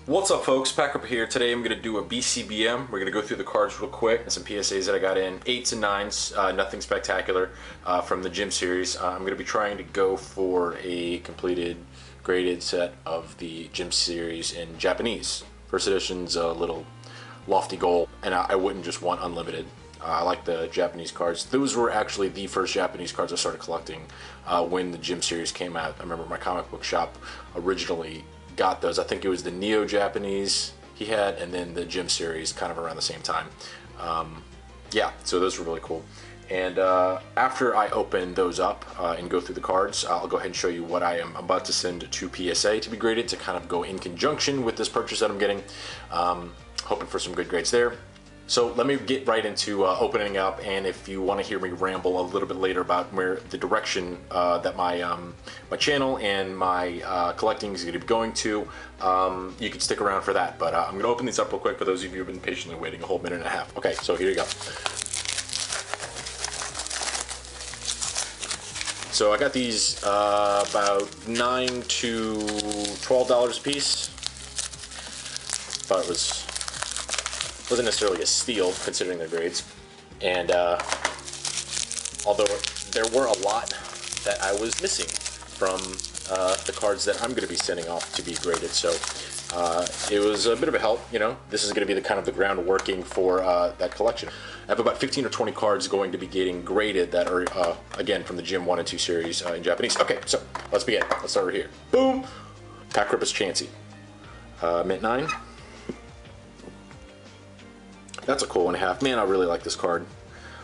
What's up, folks? Packrippa here. Today I'm going to do a BCBM. We're going to go through the cards real quick and some PSAs that I got in. 8s and 9s, nothing spectacular from the gym series. I'm going to be trying to go for a completed graded set of the gym series in Japanese. First edition's a little lofty goal, and I wouldn't just want unlimited. I like the Japanese cards. Those were actually the first Japanese cards I started collecting when the gym series came out. I remember my comic book shop originally got those. I think it was the Neo Japanese he had, and then the gym series kind of around the same time. Yeah, so those were really cool. And after I open those up and go through the cards, I'll go ahead and show you what I am about to send to PSA to be graded, to kind of go in conjunction with this purchase that I'm getting. Hoping for some good grades there. So let me get right into opening up, and if you want to hear me ramble a little bit later about where the direction that my my channel and my collecting is going to be going to, you can stick around for that. But I'm going to open these up real quick for those of you who've been patiently waiting a whole minute and a half. Okay, so here you go. So I got these about $9 to $12 a piece. Thought it wasn't necessarily a steal considering their grades, and although there were a lot that I was missing from the cards that I'm going to be sending off to be graded, so it was a bit of a help. You know, this is going to be the kind of the ground working for that collection. I have about 15 or 20 cards going to be getting graded that are again from the Gym 1 and 2 series in Japanese. Okay, so let's begin. Let's start right here. Boom! Packrippa's Chansey, mint 9. That's a cool 1.5. Man, I really like this card.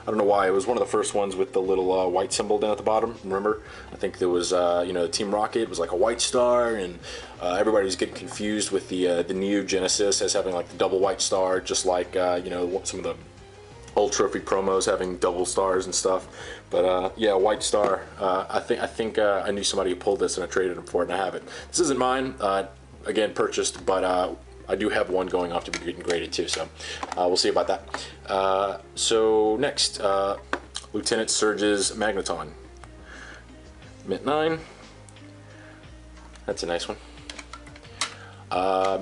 I don't know why. It was one of the first ones with the little white symbol down at the bottom. Remember? I think there was, you know, Team Rocket was like a white star, and everybody was getting confused with the Neo Genesis as having like the double white star, just like you know, some of the old trophy promos having double stars and stuff. But yeah, white star. I think I knew somebody who pulled this, and I traded him for it, and I have it. This isn't mine. Again, purchased, but I do have one going off to be getting graded too, so we'll see about that. So next, Lieutenant Surge's Magneton, mint 9. That's a nice one.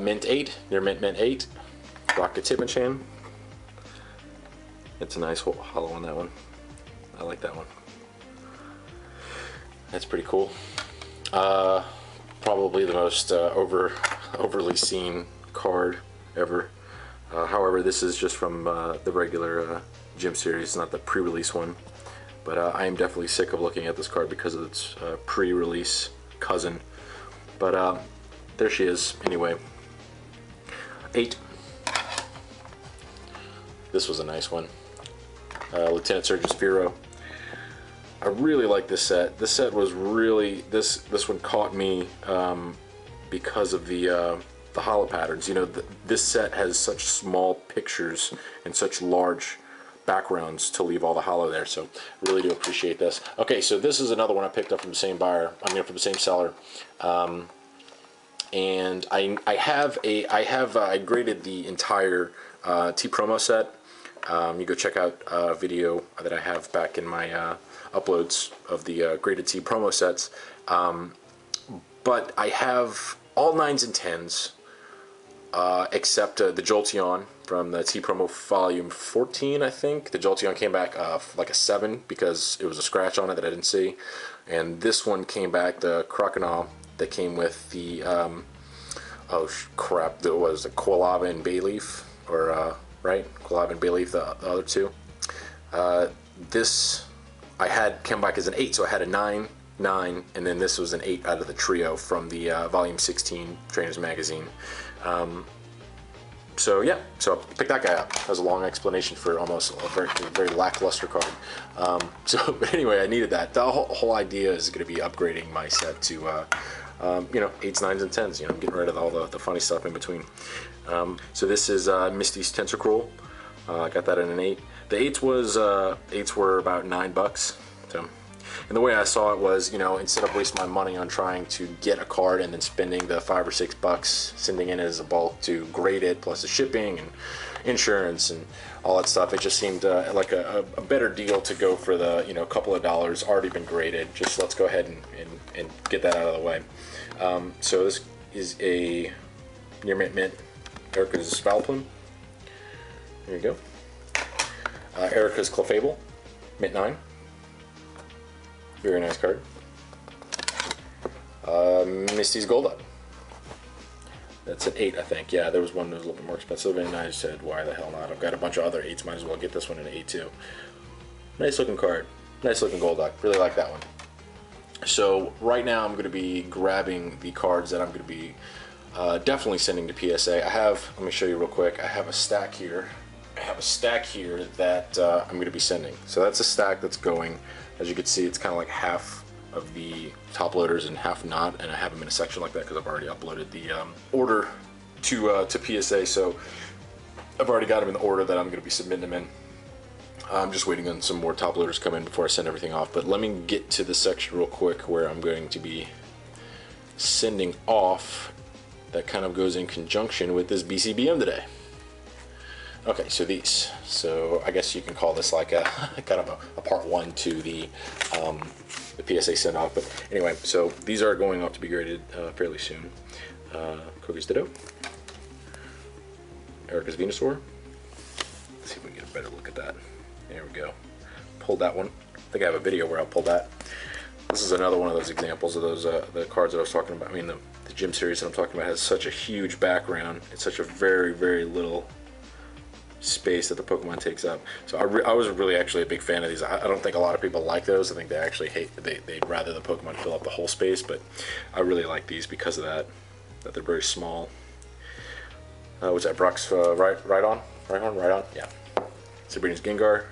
Mint 8, near mint 8. Rocket Hitmonchan. It's a nice hollow on that one. I like that one. That's pretty cool. Probably the most overly seen card ever. However, this is just from the regular Gym series, not the pre-release one. But I am definitely sick of looking at this card because of its pre-release cousin. But there she is. Anyway, 8. This was a nice one. Lieutenant Surge's Firo. I really like this set. This set was really, this one caught me because of the hollow patterns. You know, this set has such small pictures and such large backgrounds to leave all the hollow there, so really do appreciate this. Okay, so this is another one I picked up from the same buyer. I mean, from the same seller, and I graded the entire T promo set. You go check out a video that I have back in my uploads of the graded T promo sets. But I have all 9s and 10s. Except the Jolteon from the T Promo Volume 14, I think. The Jolteon came back like a 7 because it was a scratch on it that I didn't see. And this one came back, the Crocodile, that came with the, oh crap, that was the Quilava and Bayleaf, or, right? Quilava and Bayleaf, the other two. This, I had, came back as an 8, so I had a 9, and then this was an 8 out of the trio from the Volume 16 Trainers Magazine. So yeah, so pick that guy up. That was a long explanation for almost a very lackluster card. But anyway, I needed that. The whole idea is going to be upgrading my set to, you know, 8s, 9s, and 10s. You know, getting rid of all the funny stuff in between. So this is Misty's Tensacruel. I got that in an 8. The 8s were about $9. So. And the way I saw it was, you know, instead of wasting my money on trying to get a card and then spending the $5 or $6 sending in as a bulk to grade it, plus the shipping and insurance and all that stuff, it just seemed like a better deal to go for the, you know, couple of dollars, already been graded. Just let's go ahead and get that out of the way. So this is a near mint. Erica's Spalplume. There you go. Erica's Clefable, mint 9. Very nice card. Misty's Golduck. That's an 8, I think. Yeah, there was one that was a little bit more expensive, and I said, why the hell not? I've got a bunch of other 8s. Might as well get this one in an 8 too. Nice looking card. Nice looking Golduck. Really like that one. So right now I'm going to be grabbing the cards that I'm going to be definitely sending to PSA. I have, let me show you real quick. I have a stack here. I have a stack here that I'm going to be sending. So that's a stack that's going. As you can see, it's kind of like half of the top loaders and half not, and I have them in a section like that because I've already uploaded the order to PSA. So I've already got them in the order that I'm going to be submitting them in. I'm just waiting on some more top loaders to come in before I send everything off. But let me get to the section real quick where I'm going to be sending off. That kind of goes in conjunction with this BCBM today. Okay, so these. So I guess you can call this like a kind of a part 1 to the PSA send off. But anyway, so these are going off to be graded fairly soon. Koga's Ditto. Erica's Venusaur. Let's see if we can get a better look at that. There we go. Pulled that one. I think I have a video where I'll pull that. This is another one of those examples of those the cards that I was talking about. I mean, the Gym series that I'm talking about has such a huge background. It's such a very, very little space that the Pokemon takes up. So I was really actually a big fan of these. I don't think a lot of people like those. I think they actually they'd rather the Pokemon fill up the whole space, but I really like these because of that they're very small. What's that, Brock's right on? Yeah. Sabrina's Gengar.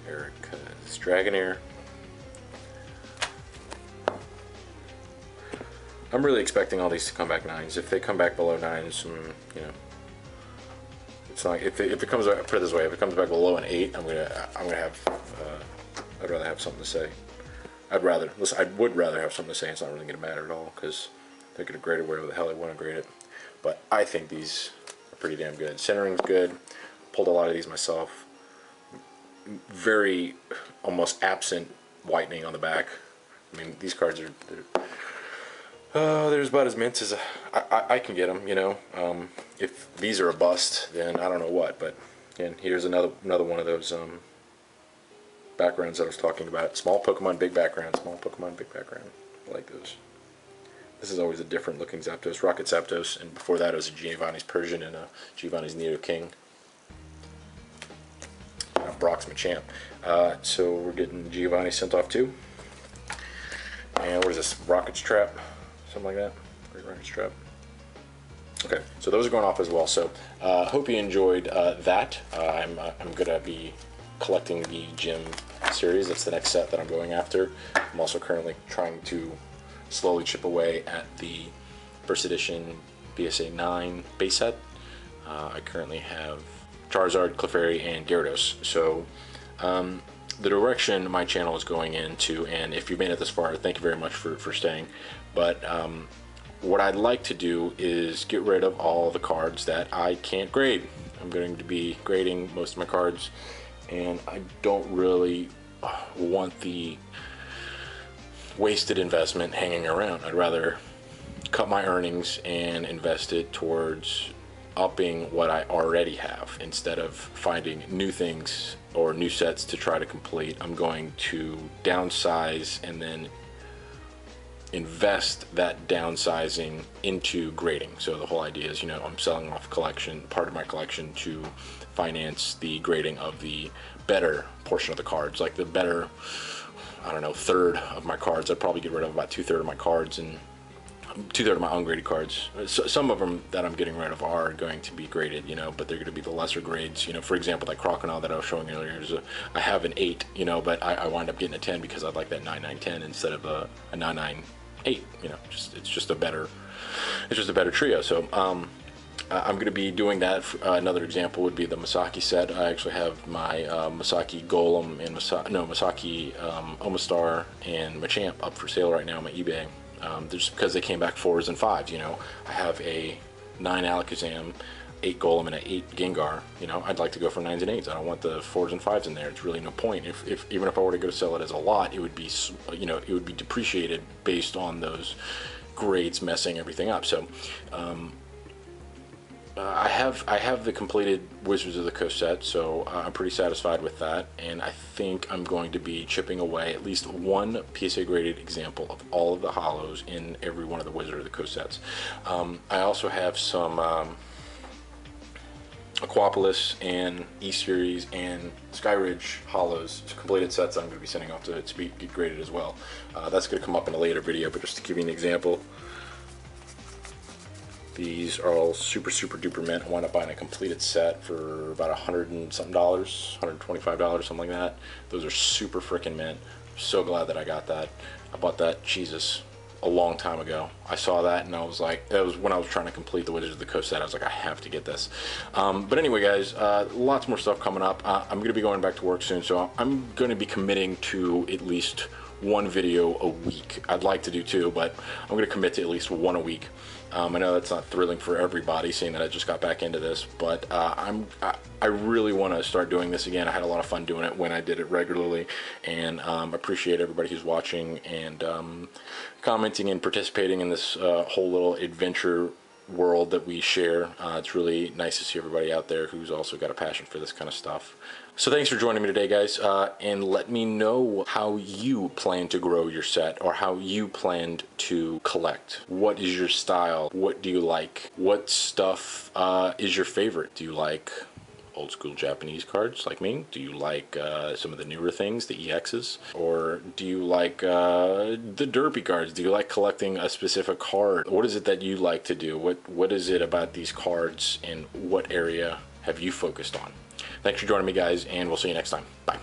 Erica's Dragonair. I'm really expecting all these to come back 9s. If they come back below 9s, you know, it's not. If it comes back, put it this way, if it comes back below an 8, I'm gonna have. I'd rather have something to say. I would rather have something to say. It's not really gonna matter at all because they're gonna grade it wherever the hell they want to grade it. But I think these are pretty damn good. Centering's good. Pulled a lot of these myself. Very almost absent whitening on the back. I mean, these cards are. They're about as mint as I can get them, you know. If these are a bust, then I don't know what. But again, here's another one of those backgrounds that I was talking about. Small Pokemon, big background. Small Pokemon, big background. I like those. This is always a different looking Zapdos. Rocket Zapdos, and before that it was a Giovanni's Persian and a Giovanni's Nidoking. Brock's Machamp. So we're getting Giovanni sent off too. And what is this? Rocket's Trap. Something like that. Great Rocket's Trap. Okay, so those are going off as well. So hope you enjoyed that. I'm gonna be collecting the Gym series. That's the next set that I'm going after. I'm also currently trying to slowly chip away at the first edition PSA 9 base set. I currently have Charizard, Clefairy, and Gyarados. So the direction my channel is going into, and if you've made it this far, thank you very much for staying. But what I'd like to do is get rid of all the cards that I can't grade. I'm going to be grading most of my cards, and I don't really want the wasted investment hanging around. I'd rather cut my earnings and invest it towards upping what I already have instead of finding new things or new sets to try to complete. I'm going to downsize and then invest that downsizing into grading. So the whole idea is, you know, I'm selling off part of my collection to finance the grading of the better portion of the cards, like the better, I don't know, third of my cards. I'd probably get rid of about 2/3 of my cards and 2/3 of my ungraded cards. So some of them that I'm getting rid of are going to be graded, you know, but they're going to be the lesser grades. You know, for example, that Crocodile that I was showing earlier, I have an 8, you know, but I wind up getting a 10 because I like that 9/9/10 instead of a 9/9/8. You know, it's just a better trio. So I'm going to be doing that. Another example would be the Masaki set. I actually have my Masaki Golem and Masaki Omastar and Machamp up for sale right now on my eBay. Just because they came back 4s and 5s, you know. I have a 9 Alakazam, 8 Golem and an 8 Gengar, you know, I'd like to go for 9s and 8s. I don't want the 4s and 5s in there. It's really no point. If even if I were to go to sell it as a lot, it would be, you know, it would be depreciated based on those grades messing everything up. So I have the completed Wizards of the Coast set, so I'm pretty satisfied with that, and I think I'm going to be chipping away at least one PSA graded example of all of the hollows in every one of the Wizards of the Coast sets. I also have some Aquapolis and E-Series and Skyridge hollows, completed sets I'm going to be sending off to get graded as well. That's going to come up in a later video, but just to give you an example, these are all super duper mint. I wound up buying a completed set for about $100 and something, $125, something like that. Those are super freaking mint. I'm so glad that I got that. I bought that, Jesus, a long time ago. I saw that and I was like, that was when I was trying to complete the Wizards of the Coast set. I was like, I have to get this. But anyway, guys, lots more stuff coming up. I'm going to be going back to work soon, so I'm going to be committing to at least one video a week. I'd like to do 2, but I'm going to commit to at least 1 a week. I know that's not thrilling for everybody, seeing that I just got back into this, but I really want to start doing this again. I had a lot of fun doing it when I did it regularly, and appreciate everybody who's watching and commenting and participating in this whole little adventure world that we share. It's really nice to see everybody out there who's also got a passion for this kind of stuff. So thanks for joining me today, guys, and let me know how you plan to grow your set, or how you planned to collect. What is your style? What do you like? What stuff is your favorite? Do you like old school Japanese cards like me? Do you like some of the newer things, the EXs? Or do you like the derpy cards? Do you like collecting a specific card? What is it that you like to do? What is it about these cards, and what area have you focused on? Thanks for joining me, guys, and we'll see you next time. Bye.